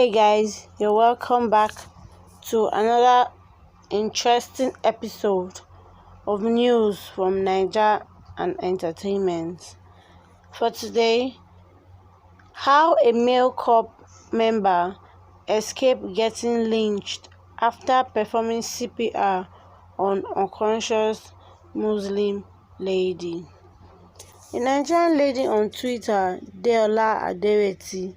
Hey guys, you're welcome back to another interesting episode of news from NAIJA and entertainment. For today, how a male corps member escaped getting lynched after performing CPR on unconscious Muslim lady. A Nigerian lady on Twitter, Deola Adereti,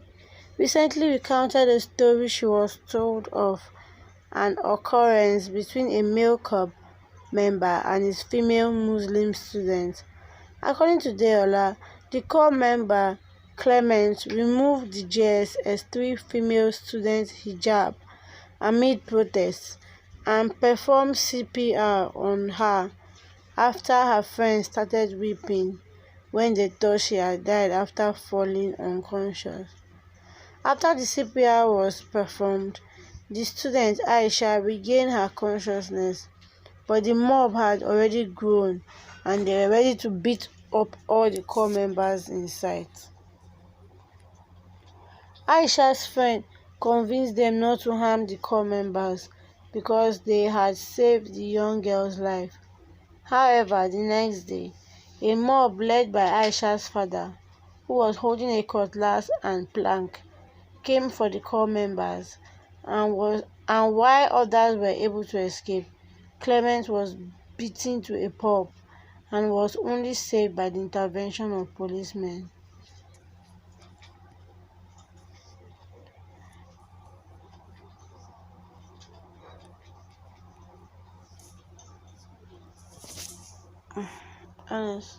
recently recounted a story she was told of an occurrence between a male corps member and his female Muslim student. According to Deola, the corps member, Clement, removed the JSS3 female student's hijab amid protests and performed CPR on her after her friends started weeping when they thought she had died after falling unconscious. After the CPR was performed, the student Aisha regained her consciousness, but the mob had already grown and they were ready to beat up all the corps members in sight. Aisha's friend convinced them not to harm the corps members because they had saved the young girl's life. However, the next day, a mob led by Aisha's father, who was holding a cutlass and plank, came for the corps members, and while others were able to escape, Clement was beaten to a pulp and was only saved by the intervention of policemen. Honest.